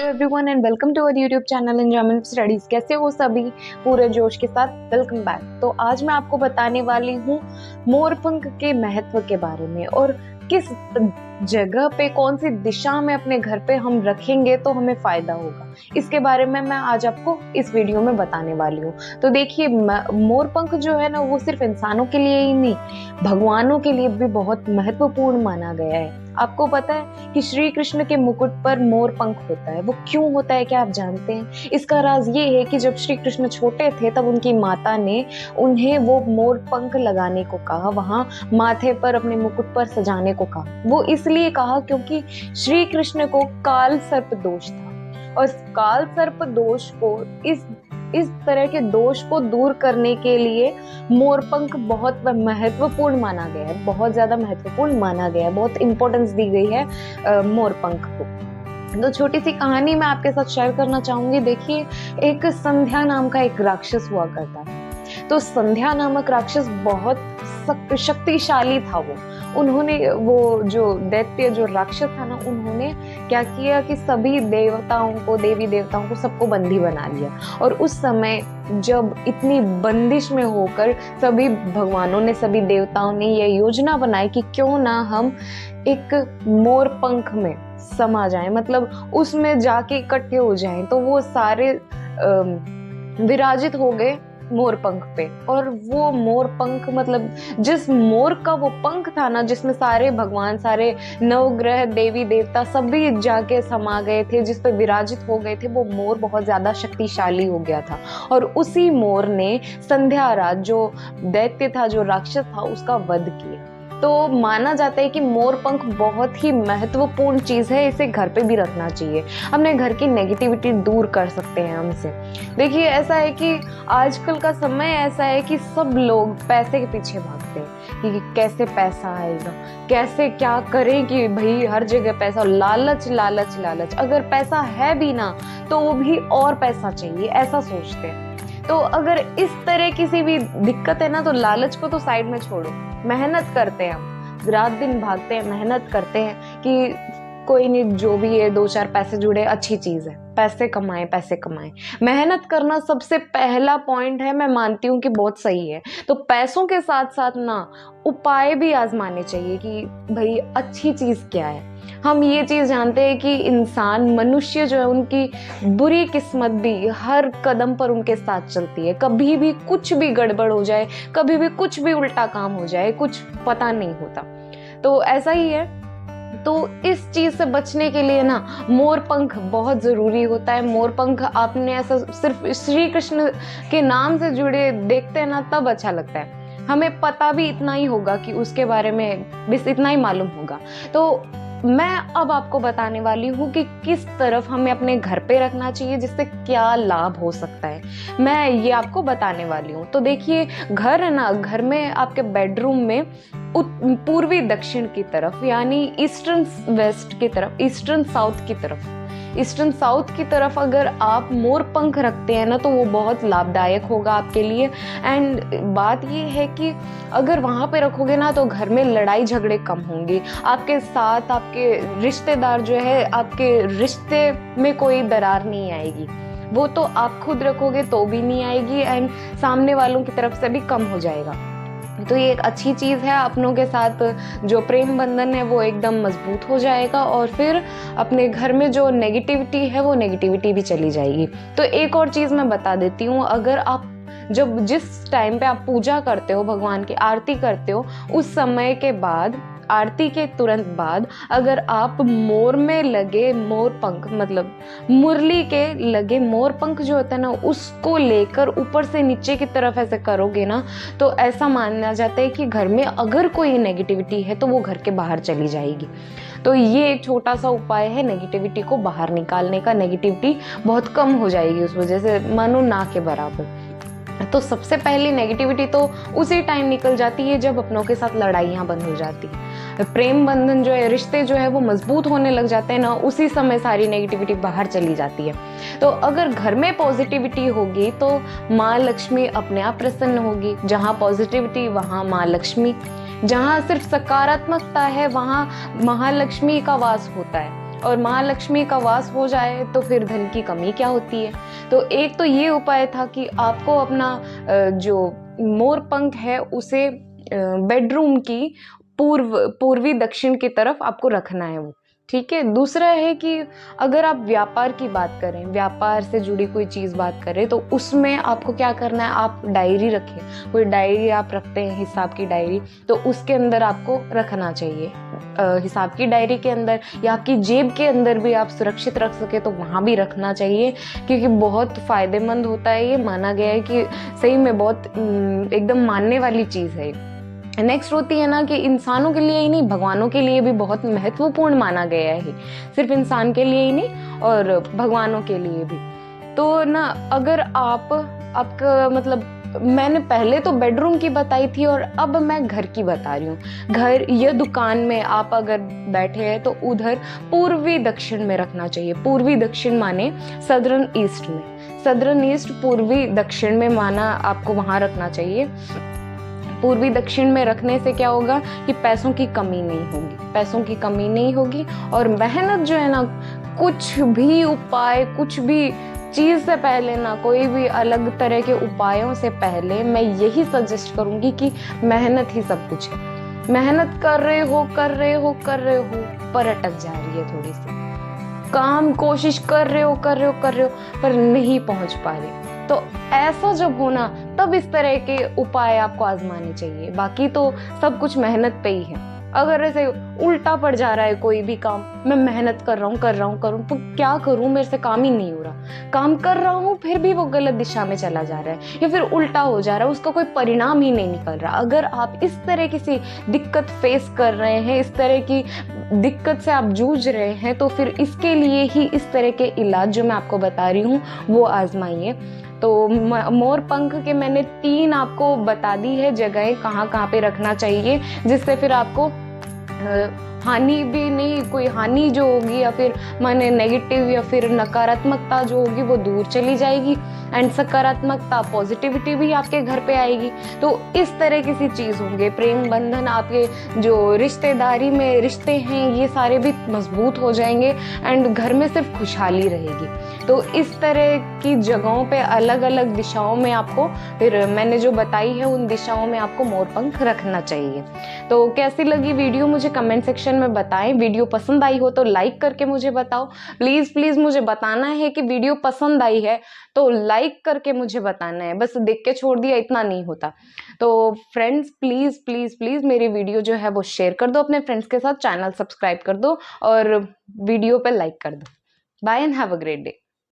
Hello everyone and welcome to our YouTube channel enjoyment studies. कैसे हो सभी? पूरे जोश के साथ वेलकम बैक। तो आज मैं आपको बताने वाली हूँ मोरपंख के महत्व के बारे में और किस जगह पे, कौन सी दिशा में अपने घर पे हम रखेंगे तो हमें फायदा होगा, इसके बारे में मैं आज आपको इस वीडियो में बताने वाली हूँ। तो देखिए, मोरपंख जो है ना, वो सिर्फ इंसानों के लिए ही नहीं, भगवानों के लिए भी बहुत महत्वपूर्ण माना गया है। आपको पता है कि श्री कृष्ण के मुकुट पर मोर पंख होता है। वो क्यों होता है, क्या आप जानते हैं? इसका राज ये है कि जब श्री कृष्ण छोटे थे तब उनकी माता ने उन्हें वो मोर पंख लगाने को कहा, वहां माथे पर अपने मुकुट पर सजाने को कहा। वो इसलिए कहा क्योंकि श्री कृष्ण को काल सर्प दोष था और काल सर्प दोष को इस तरह के दोष को दूर करने के लिए मोरपंख बहुत महत्वपूर्ण माना गया है, बहुत ज्यादा महत्वपूर्ण माना गया है, बहुत इंपॉर्टेंस दी गई है मोरपंख को। तो छोटी सी कहानी मैं आपके साथ शेयर करना चाहूंगी। देखिए, एक संध्या नाम का एक राक्षस हुआ करता था। तो संध्या नामक राक्षस बहुत शक्तिशाली था। उन्होंने वो जो दैत्य जो राक्षस था ना, उन्होंने क्या किया कि सभी देवताओं को, देवी देवताओं को, सबको बंदी बना लिया। और उस समय जब इतनी बंदिश में होकर सभी भगवानों ने, सभी देवताओं ने ये योजना बनाई कि क्यों ना हम एक मोर पंख में समा जाएं, मतलब उसमें जाके इकट्ठे हो जाएं। तो वो सारे विराजित हो गए मोर पंख पे। और वो मोर पंख, मतलब जिस मोर का वो पंख था ना, जिसमें सारे भगवान, सारे नवग्रह, देवी देवता सभी जाके समा गए थे, जिस पे विराजित हो गए थे, वो मोर बहुत ज्यादा शक्तिशाली हो गया था। और उसी मोर ने संध्या रात, जो दैत्य था, जो राक्षस था, उसका वध किया। तो माना जाता है कि मोर पंख बहुत ही महत्वपूर्ण चीज है, इसे घर पे भी रखना चाहिए। अपने घर की नेगेटिविटी दूर कर सकते हैं हमसे। देखिए, ऐसा है कि आजकल का समय ऐसा है कि सब लोग पैसे के पीछे भागते हैं कि कैसे पैसा आएगा, कैसे क्या करें कि भाई हर जगह पैसा, लालच लालच लालच। अगर पैसा है भी ना तो वो भी और पैसा चाहिए, ऐसा सोचते हैं। तो अगर इस तरह किसी भी दिक्कत है ना, तो लालच को तो साइड में छोड़ो, मेहनत करते हैं हम, रात दिन भागते हैं, मेहनत करते हैं कि कोई नहीं, जो भी है, दो चार पैसे जुड़े, अच्छी चीज है, पैसे कमाएं, पैसे कमाएं। मेहनत करना सबसे पहला पॉइंट है, मैं मानती हूँ कि बहुत सही है। तो पैसों के साथ साथ ना उपाय भी आजमाने चाहिए कि भाई अच्छी चीज क्या है। हम ये चीज जानते हैं कि इंसान, मनुष्य जो है, उनकी बुरी किस्मत भी हर कदम पर उनके साथ चलती है। कभी भी कुछ भी गड़बड़ हो जाए, कभी भी कुछ भी उल्टा काम हो जाए, कुछ पता नहीं होता। तो ऐसा ही है। तो इस चीज से बचने के लिए ना मोरपंख बहुत जरूरी होता है। मोरपंख आपने ऐसा सिर्फ श्री कृष्ण के नाम से जुड़े देखते हैं ना, तब अच्छा लगता है। हमें पता भी इतना ही होगा कि उसके बारे में बस इतना ही मालूम होगा। तो मैं अब आपको बताने वाली हूँ कि किस तरफ हमें अपने घर पे रखना चाहिए, जिससे क्या लाभ हो सकता है, मैं ये आपको बताने वाली हूँ। तो देखिए, घर है ना, घर में आपके बेडरूम में पूर्वी दक्षिण की तरफ, यानी ईस्टर्न वेस्ट की तरफ, ईस्टर्न साउथ की तरफ अगर आप मोर पंख रखते हैं ना, तो वो बहुत लाभदायक होगा आपके लिए। एंड बात ये है कि अगर वहां पे रखोगे ना, तो घर में लड़ाई झगड़े कम होंगे। आपके साथ आपके रिश्तेदार जो है, आपके रिश्ते में कोई दरार नहीं आएगी। वो तो आप खुद रखोगे तो भी नहीं आएगी, एंड सामने वालों की तरफ से भी कम हो जाएगा। तो ये एक अच्छी चीज है। अपनों के साथ जो प्रेम बंधन है वो एकदम मजबूत हो जाएगा, और फिर अपने घर में जो नेगेटिविटी है, वो नेगेटिविटी भी चली जाएगी। तो एक और चीज मैं बता देती हूँ, अगर आप जिस टाइम पे आप पूजा करते हो, भगवान की आरती करते हो, उस समय के बाद, आरती के तुरंत बाद, अगर आप मोर में लगे मोर पंख, मतलब मुरली के लगे मोर पंख जो होता है ना, उसको लेकर ऊपर से नीचे की तरफ ऐसे करोगे ना, तो ऐसा माना जाता है कि घर में अगर कोई नेगेटिविटी है तो वो घर के बाहर चली जाएगी। तो ये एक छोटा सा उपाय है नेगेटिविटी को बाहर निकालने का। नेगेटिविटी बहुत कम हो जाएगी उस वजह से, मानो ना के बराबर। तो सबसे पहले नेगेटिविटी तो उसी टाइम निकल जाती है जब अपनों के साथ लड़ाइयाँ बंद हो जाती है, प्रेम बंधन जो है, रिश्ते जो है वो मजबूत होने लग जाते हैं ना, उसी समय सारी नेगेटिविटी बाहर चली जाती है। तो अगर घर में पॉजिटिविटी होगी तो माँ लक्ष्मी अपने आप प्रसन्न होगी। जहाँ पॉजिटिविटी वहाँ माँ लक्ष्मी, जहाँ सिर्फ सकारात्मकता है वहाँ महालक्ष्मी का वास होता है। और माँ लक्ष्मी का वास हो जाए तो फिर धन की कमी क्या होती है। तो एक तो ये उपाय था कि आपको अपना जो मोर पंख है उसे बेडरूम की पूर्वी दक्षिण की तरफ आपको रखना है वो, ठीक है। दूसरा है कि अगर आप व्यापार की बात करें, व्यापार से जुड़ी कोई चीज़ बात करें, तो उसमें आपको क्या करना है, आप डायरी रखें। कोई डायरी आप रखते हैं, हिसाब की डायरी, तो उसके अंदर आपको रखना चाहिए। हिसाब की डायरी के अंदर या आपकी जेब के अंदर भी आप सुरक्षित रख सके तो वहाँ भी रखना चाहिए, क्योंकि बहुत फ़ायदेमंद होता है। ये माना गया है कि सही में बहुत एकदम मानने वाली चीज़ है। नेक्स्ट होती है ना कि इंसानों के लिए ही नहीं, भगवानों के लिए भी बहुत महत्वपूर्ण माना गया है। सिर्फ इंसान के लिए ही नहीं और भगवानों के लिए भी। तो ना अगर आपका मतलब, मैंने पहले तो बेडरूम की बताई थी और अब मैं घर की बता रही हूँ। घर या दुकान में आप अगर बैठे हैं तो उधर पूर्वी दक्षिण में रखना चाहिए। पूर्वी दक्षिण माने सदर्न ईस्ट में, सदर्न ईस्ट पूर्वी दक्षिण में माना आपको वहाँ रखना चाहिए। पूर्वी दक्षिण में रखने से क्या होगा कि पैसों की कमी नहीं होगी, पैसों की कमी नहीं होगी। और मेहनत जो है ना, कुछ भी उपाय, कुछ भी चीज़ से पहले ना, कोई भी अलग तरह के उपायों से पहले मैं यही सजेस्ट करूँगी कि मेहनत ही सब कुछ है। मेहनत कर रहे हो पर अटक जा रही है थोड़ी सी, काम कोशिश कर रहे हो पर नहीं पहुंच पा रहे, तो ऐसा जब होना तब इस तरह के उपाय आपको आजमाने चाहिए। बाकी तो सब कुछ मेहनत पे ही है। अगर ऐसे उल्टा पड़ जा रहा है कोई भी काम, मैं मेहनत कर रहा हूँ तो क्या करूँ, मेरे से काम ही नहीं हो रहा, काम कर रहा हूँ फिर भी वो गलत दिशा में चला जा रहा है या फिर उल्टा हो जा रहा है, उसका कोई परिणाम ही नहीं निकल रहा। अगर आप इस तरह किसी दिक्कत फेस कर रहे हैं, इस तरह की दिक्कत से आप जूझ रहे हैं, तो फिर इसके लिए ही इस तरह के इलाज जो मैं आपको बता रही हूँ वो आजमाइए। तो मोर पंख के मैंने 3 आपको बता दी है जगहें कहाँ कहाँ पे रखना चाहिए, जिससे फिर आपको हानि भी नहीं, कोई हानि जो होगी या फिर माने नेगेटिव या फिर नकारात्मकता जो होगी वो दूर चली जाएगी, एंड सकारात्मकता पॉजिटिविटी भी आपके घर पे आएगी। तो इस तरह की सी चीज़ होंगे, प्रेम बंधन, आपके जो रिश्तेदारी में रिश्ते हैं ये सारे भी मजबूत हो जाएंगे एंड घर में सिर्फ खुशहाली रहेगी। तो इस तरह की जगहों पे अलग अलग दिशाओं में आपको, फिर मैंने जो बताई है उन दिशाओं में आपको मोरपंख रखना चाहिए। तो कैसी लगी वीडियो मुझे कमेंट सेक्शन में बताएं। वीडियो पसंद आई हो तो लाइक करके मुझे बताओ, प्लीज मुझे बताना है कि वीडियो पसंद आई है, तो लाइक करके मुझे बताना है, बस देख के छोड़ दिया इतना नहीं होता। तो फ्रेंड्स प्लीज मेरी वीडियो जो है वो शेयर कर दो अपने फ्रेंड्स के साथ, चैनल सब्सक्राइब कर दो और वीडियो पे लाइक कर दो। Bye and have a great day.